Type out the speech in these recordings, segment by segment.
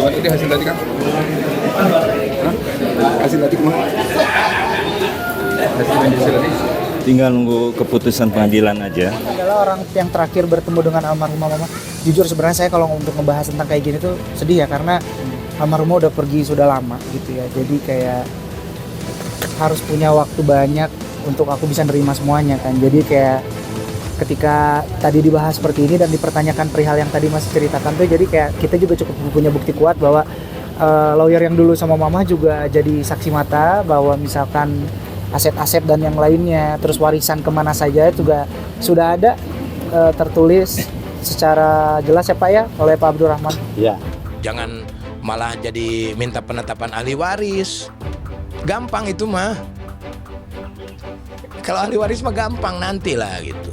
Gimana tadi hasil tadi, Kang? Hah? Hasil tadi kemana? Hasil tadi? Tinggal nunggu keputusan pengadilan aja. Adalah orang yang terakhir bertemu dengan almarhumah mama. Jujur sebenarnya saya kalau untuk ngebahas tentang kayak gini tuh sedih ya, karena almarhumah udah pergi sudah lama gitu ya. Jadi kayak harus punya waktu banyak untuk aku bisa nerima semuanya kan. Jadi kayak ketika tadi dibahas seperti ini dan dipertanyakan perihal yang tadi Mas ceritakan tuh, jadi kayak kita juga cukup punya bukti kuat bahwa lawyer yang dulu sama mama juga jadi saksi mata bahwa misalkan aset-aset dan yang lainnya, terus warisan kemana saja juga sudah ada tertulis secara jelas ya Pak ya oleh Pak Abdurrahman. Ya. Jangan malah jadi minta penetapan ahli waris. Gampang itu mah. Kalau ahli waris mah gampang nantilah gitu.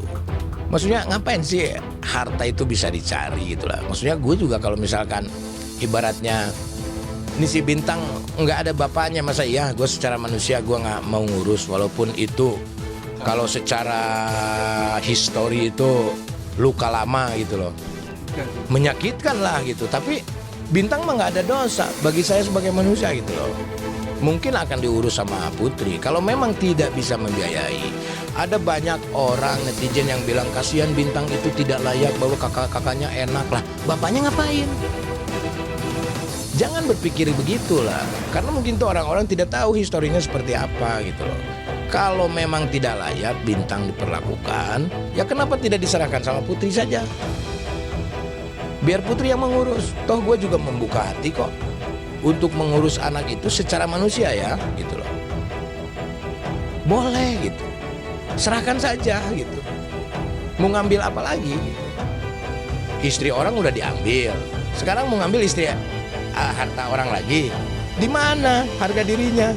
Maksudnya ngapain sih harta itu bisa dicari gitu lah. Maksudnya gue juga kalau misalkan ibaratnya ini si Bintang nggak ada bapaknya, masa iya gue secara manusia gue nggak mau ngurus, walaupun itu kalau secara histori itu luka lama gitu loh, menyakitkan lah gitu. Tapi Bintang mah nggak ada dosa bagi saya sebagai manusia gitu loh. Mungkin akan diurus sama Putri kalau memang tidak bisa membiayai. Ada banyak orang netizen yang bilang kasihan Bintang itu tidak layak, bahwa kakak-kakaknya enak lah, bapaknya ngapain? Jangan berpikir begitulah, karena mungkin tuh orang-orang tidak tahu historinya seperti apa gitu loh. Kalau memang tidak layak Bintang diperlakukan, ya kenapa tidak diserahkan sama Putri saja? Biar Putri yang mengurus. Toh gue juga membuka hati kok untuk mengurus anak itu secara manusia ya, gitu loh. Boleh gitu, serahkan saja gitu. Mau ngambil apa lagi? Istri orang udah diambil, sekarang mau ngambil istri harta orang lagi. Di mana harga dirinya?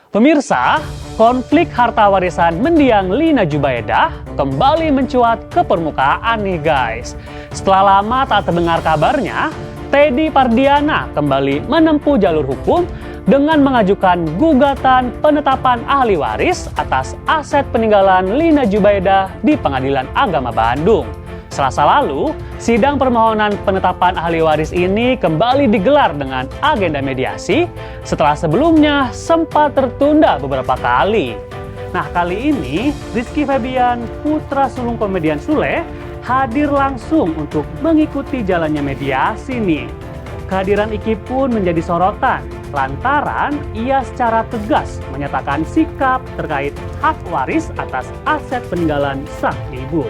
Pemirsa, konflik harta warisan mendiang Lina Jubaedah kembali mencuat ke permukaan nih guys. Setelah lama tak terdengar kabarnya, Teddy Pardiana kembali menempuh jalur hukum dengan mengajukan gugatan penetapan ahli waris atas aset peninggalan Lina Jubaedah di Pengadilan Agama Bandung. Selasa lalu, sidang permohonan penetapan ahli waris ini kembali digelar dengan agenda mediasi setelah sebelumnya sempat tertunda beberapa kali. Nah, kali ini Rizky Febian, putra sulung komedian Sule, hadir langsung untuk mengikuti jalannya mediasi nih. Kehadiran Iki pun menjadi sorotan lantaran ia secara tegas menyatakan sikap terkait hak waris atas aset peninggalan sang ibu.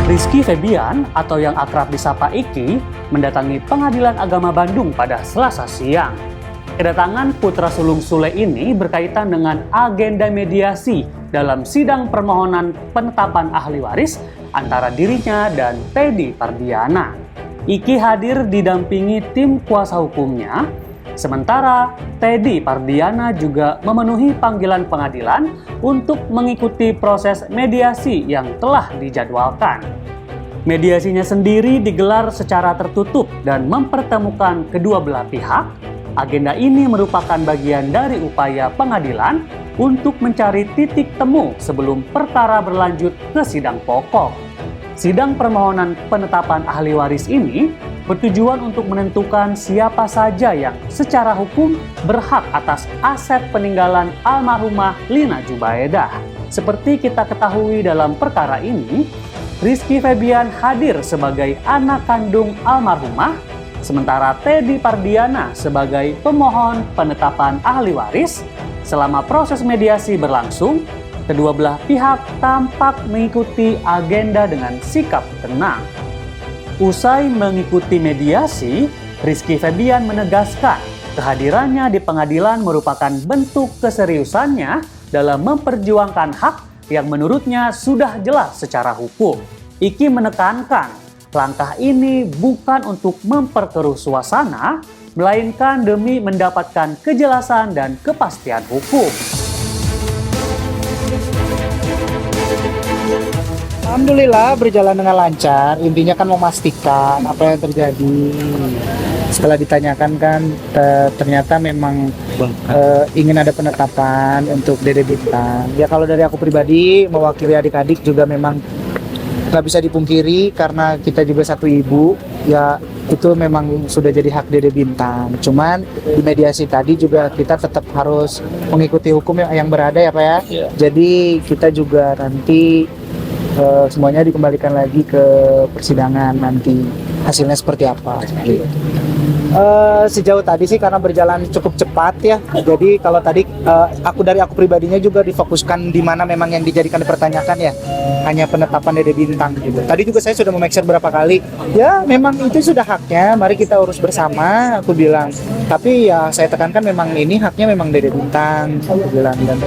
Rizky Febian atau yang akrab disapa Iki mendatangi Pengadilan Agama Bandung pada Selasa siang. Kedatangan putra sulung Sule ini berkaitan dengan agenda mediasi dalam sidang permohonan penetapan ahli waris antara dirinya dan Teddy Pardiana. Iki hadir didampingi tim kuasa hukumnya, sementara Teddy Pardiana juga memenuhi panggilan pengadilan untuk mengikuti proses mediasi yang telah dijadwalkan. Mediasinya sendiri digelar secara tertutup dan mempertemukan kedua belah pihak. Agenda ini merupakan bagian dari upaya pengadilan untuk mencari titik temu sebelum perkara berlanjut ke sidang pokok. Sidang permohonan penetapan ahli waris ini bertujuan untuk menentukan siapa saja yang secara hukum berhak atas aset peninggalan almarhumah Lina Jubaedah. Seperti kita ketahui dalam perkara ini, Rizky Febian hadir sebagai anak kandung almarhumah, sementara Teddy Pardiana sebagai pemohon penetapan ahli waris. Selama proses mediasi berlangsung, kedua belah pihak tampak mengikuti agenda dengan sikap tenang. Usai mengikuti mediasi, Rizky Febian menegaskan kehadirannya di pengadilan merupakan bentuk keseriusannya dalam memperjuangkan hak yang menurutnya sudah jelas secara hukum. Iki menekankan langkah ini bukan untuk memperkeruh suasana, melainkan demi mendapatkan kejelasan dan kepastian hukum. Alhamdulillah berjalan dengan lancar. Intinya kan memastikan apa yang terjadi. Setelah ditanyakan kan ternyata memang ingin ada penetapan untuk Dede Bintang. Ya kalau dari aku pribadi mewakili adik-adik juga memang nggak bisa dipungkiri karena kita juga satu ibu. Ya itu memang sudah jadi hak Dede Bintang. Cuman di mediasi tadi juga kita tetap harus mengikuti hukum yang berada ya Pak ya. Iya. Jadi kita juga nanti semuanya dikembalikan lagi ke persidangan nanti hasilnya seperti apa. Sejauh tadi sih karena berjalan cukup cepat ya. Jadi kalau tadi aku pribadinya juga difokuskan di mana memang yang dijadikan dipertanyakan ya. Hanya penetapan Dede Bintang gitu. Tadi juga saya sudah memake sure berapa kali. Ya memang itu sudah haknya. Mari kita urus bersama. Aku bilang. Tapi ya saya tekankan memang ini haknya memang Dede Bintang. Aku bilang dan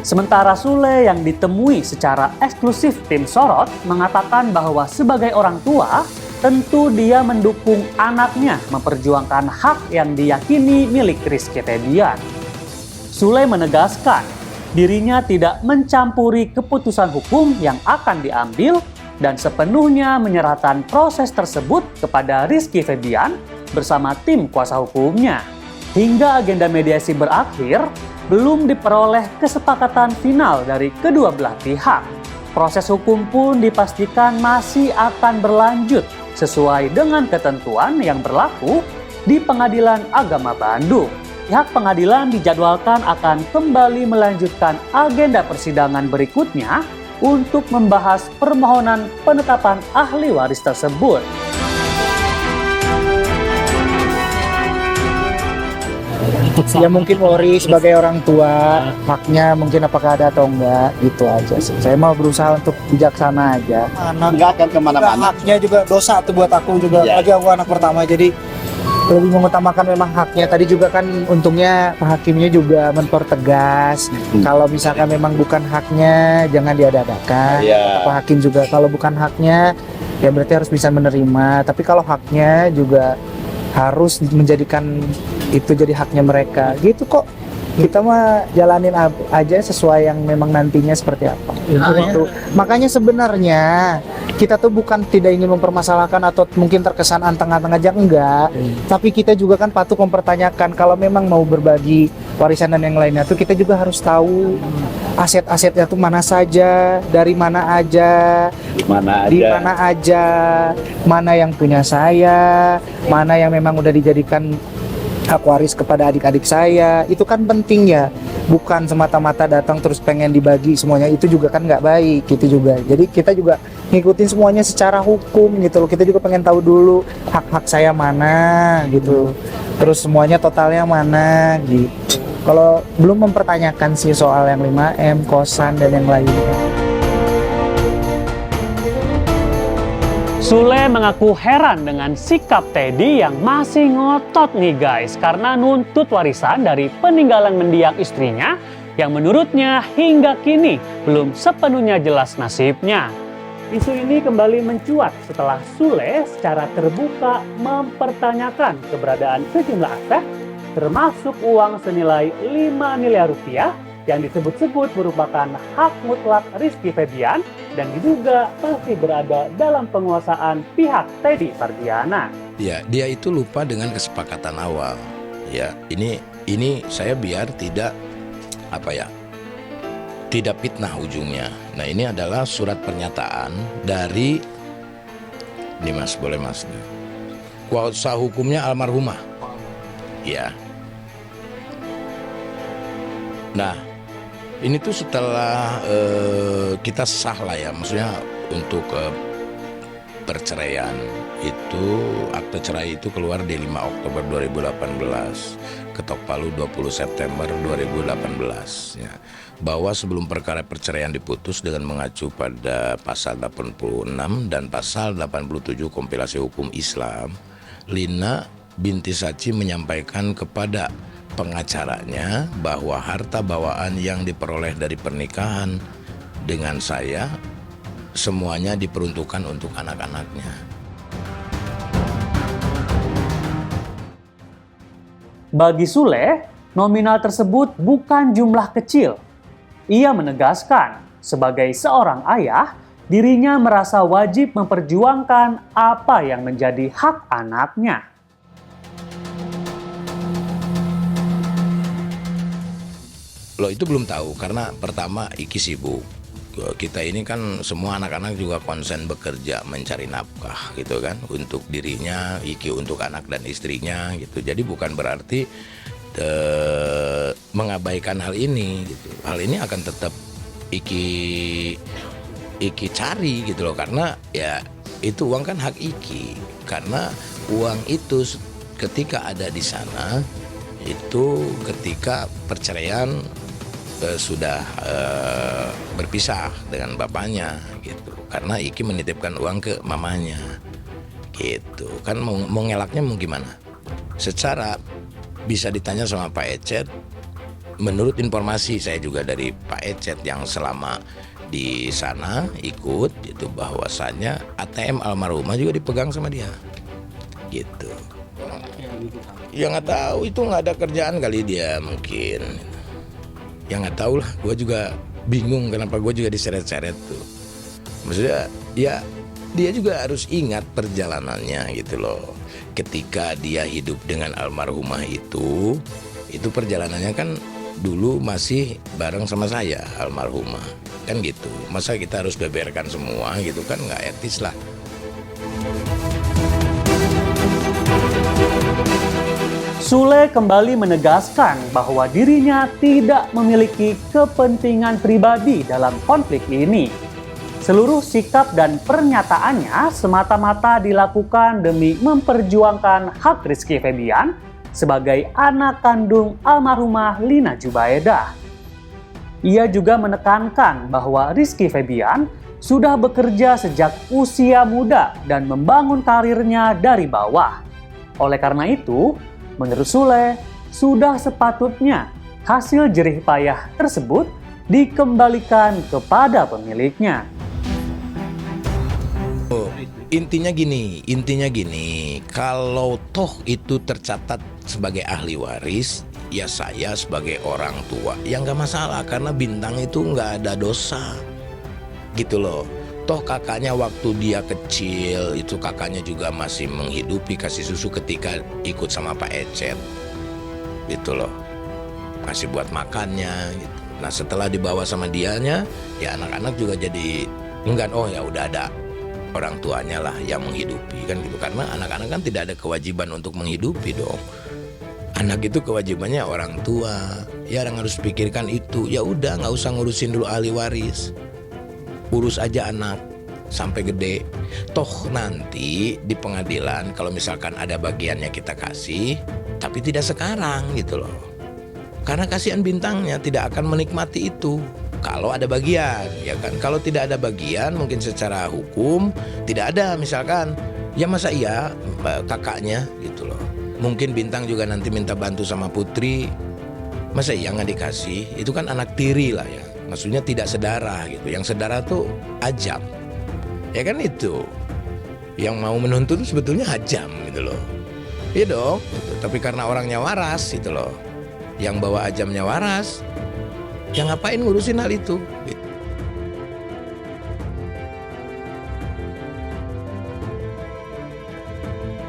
Sementara Sule yang ditemui secara eksklusif tim Sorot mengatakan bahwa sebagai orang tua, tentu dia mendukung anaknya memperjuangkan hak yang diyakini milik Rizky Febian. Sule menegaskan dirinya tidak mencampuri keputusan hukum yang akan diambil dan sepenuhnya menyerahkan proses tersebut kepada Rizky Febian bersama tim kuasa hukumnya. Hingga agenda mediasi berakhir, belum diperoleh kesepakatan final dari kedua belah pihak. Proses hukum pun dipastikan masih akan berlanjut sesuai dengan ketentuan yang berlaku di Pengadilan Agama Bandung. Pihak pengadilan dijadwalkan akan kembali melanjutkan agenda persidangan berikutnya untuk membahas permohonan penetapan ahli waris tersebut. Ya mungkin worry sebagai orang tua, haknya mungkin apakah ada atau enggak, gitu aja sih. Saya mau berusaha untuk bijaksana aja. Nggak akan kemana-mana. Haknya juga dosa tuh buat aku juga, lagi aku anak pertama, jadi lebih mengutamakan memang haknya. Tadi juga kan untungnya Pak Hakimnya juga mempertegas, kalau misalkan memang bukan haknya, jangan diada-adakan. Pak Hakim juga kalau bukan haknya, ya berarti harus bisa menerima. Tapi kalau haknya juga harus menjadikan itu jadi haknya mereka gitu kok. Kita mah jalanin aja sesuai yang memang nantinya seperti apa. Makanya sebenarnya kita tuh bukan tidak ingin mempermasalahkan atau mungkin terkesan anteng-anteng aja, enggak. Tapi kita juga kan patut mempertanyakan kalau memang mau berbagi warisan dan yang lainnya tuh kita juga harus tahu aset-asetnya tuh mana saja, dari mana aja, di mana aja, mana yang punya saya, mana yang memang udah dijadikan hak waris kepada adik-adik saya. Itu kan penting ya, bukan semata-mata datang terus pengen dibagi semuanya, itu juga kan nggak baik gitu juga. Jadi kita juga ngikutin semuanya secara hukum gitu loh. Kita juga pengen tahu dulu hak-hak saya mana gitu, terus semuanya totalnya mana gitu. Kalau belum mempertanyakan sih soal yang 5M, kosan dan yang lainnya. Sule mengaku heran dengan sikap Teddy yang masih ngotot nih guys, karena nuntut warisan dari peninggalan mendiang istrinya yang menurutnya hingga kini belum sepenuhnya jelas nasibnya. Isu ini kembali mencuat setelah Sule secara terbuka mempertanyakan keberadaan sejumlah aset termasuk uang senilai 5 miliar rupiah yang disebut-sebut merupakan hak mutlak Rizky Febian dan diduga masih berada dalam penguasaan pihak Teddy Fardiana. Ya, dia itu lupa dengan kesepakatan awal. Ya, ini saya biar tidak tidak fitnah ujungnya. Nah, ini adalah surat pernyataan dari ini Mas, boleh Mas. Kuasa hukumnya almarhumah. Ya. Nah, ini tuh setelah kita sah lah ya, maksudnya untuk perceraian itu, akte cerai itu keluar di 5 Oktober 2018, ketok palu 20 September 2018 ya. Bahwa sebelum perkara perceraian diputus dengan mengacu pada pasal 86 dan pasal 87 kompilasi hukum Islam, Lina binti Sachi menyampaikan kepada pengacaranya bahwa harta bawaan yang diperoleh dari pernikahan dengan saya semuanya diperuntukkan untuk anak-anaknya. Bagi Sule, Nominal tersebut bukan jumlah kecil. Ia menegaskan, sebagai seorang ayah, dirinya merasa wajib memperjuangkan apa yang menjadi hak anaknya. Lo itu belum tahu karena pertama Iki sibuk. Kita ini kan semua anak-anak juga konsen bekerja mencari nafkah gitu kan, untuk dirinya, Iki untuk anak dan istrinya gitu. Jadi bukan berarti mengabaikan hal ini gitu. Hal ini akan tetap Iki cari gitu loh, karena ya itu uang kan hak Iki. Karena uang itu ketika ada di sana itu ketika perceraian sudah berpisah dengan bapaknya gitu. Karena Iki menitipkan uang ke mamanya gitu. Kan mau ngelaknya mau gimana? Secara bisa ditanya sama Pak Ecet. Menurut informasi saya juga dari Pak Ecet yang selama di sana ikut itu, bahwasannya ATM almarhumah juga dipegang sama dia gitu. Ya nggak tahu, itu nggak ada kerjaan kali dia mungkin. Ya nggak tahu lah, gue juga bingung kenapa gue juga diseret-seret tuh. Maksudnya ya dia juga harus ingat perjalanannya gitu loh. Ketika dia hidup dengan almarhumah itu perjalanannya kan dulu masih bareng sama saya almarhumah kan gitu. Masa kita harus beberkan semua gitu kan, nggak etis lah. Sule kembali menegaskan bahwa dirinya tidak memiliki kepentingan pribadi dalam konflik ini. Seluruh sikap dan pernyataannya semata-mata dilakukan demi memperjuangkan hak Rizky Febian sebagai anak kandung almarhumah Lina Jubaedah. Ia juga menekankan bahwa Rizky Febian sudah bekerja sejak usia muda dan membangun karirnya dari bawah. Oleh karena itu, menurut Sule, sudah sepatutnya hasil jerih payah tersebut dikembalikan kepada pemiliknya. Intinya gini, kalau toh itu tercatat sebagai ahli waris, ya saya sebagai orang tua, ya nggak masalah karena Bintang itu nggak ada dosa, gitu loh. Toh kakaknya waktu dia kecil itu kakaknya juga masih menghidupi, kasih susu ketika ikut sama Pak Ecet, gitu loh, kasih buat makannya. Gitu. Nah setelah dibawa sama dianya, ya anak-anak juga jadi enggan, oh ya udah ada orang tuanya lah yang menghidupi kan gitu. Karena anak-anak kan tidak ada kewajiban untuk menghidupi dong. Anak itu kewajibannya orang tua, ya yang harus pikirkan itu. Ya udah nggak usah ngurusin dulu ahli waris, urus aja anak sampai gede. Toh nanti di pengadilan kalau misalkan ada bagiannya kita kasih, tapi tidak sekarang gitu loh. Karena kasihan Bintangnya tidak akan menikmati itu kalau ada bagian, ya kan. Kalau tidak ada bagian mungkin secara hukum tidak ada misalkan, ya masa iya kakaknya gitu loh. Mungkin Bintang juga nanti minta bantu sama Putri, masa iya nggak dikasih? Itu kan anak tiri lah ya, maksudnya tidak sedarah gitu. Yang sedarah tuh Ajam, ya kan itu. Yang mau menuntut sebetulnya Ajam gitu loh. Iya dong, gitu. Tapi karena orangnya waras gitu loh, yang bawa Ajamnya waras, ya ngapain ngurusin hal itu?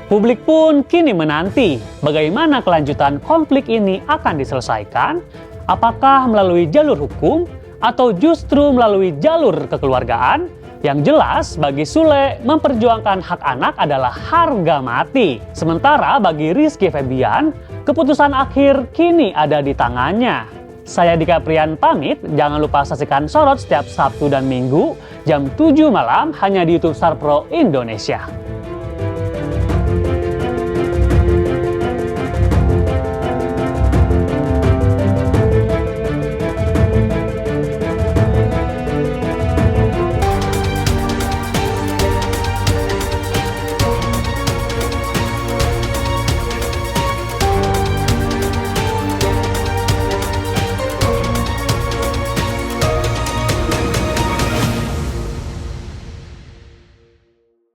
Publik pun kini menanti bagaimana kelanjutan konflik ini akan diselesaikan, apakah melalui jalur hukum atau justru melalui jalur kekeluargaan. Yang jelas bagi Sule memperjuangkan hak anak adalah harga mati. Sementara bagi Rizky Febian, keputusan akhir kini ada di tangannya. Saya Dika Prian pamit, jangan lupa saksikan Sorot setiap Sabtu dan Minggu jam 7 malam hanya di YouTube Star Pro Indonesia.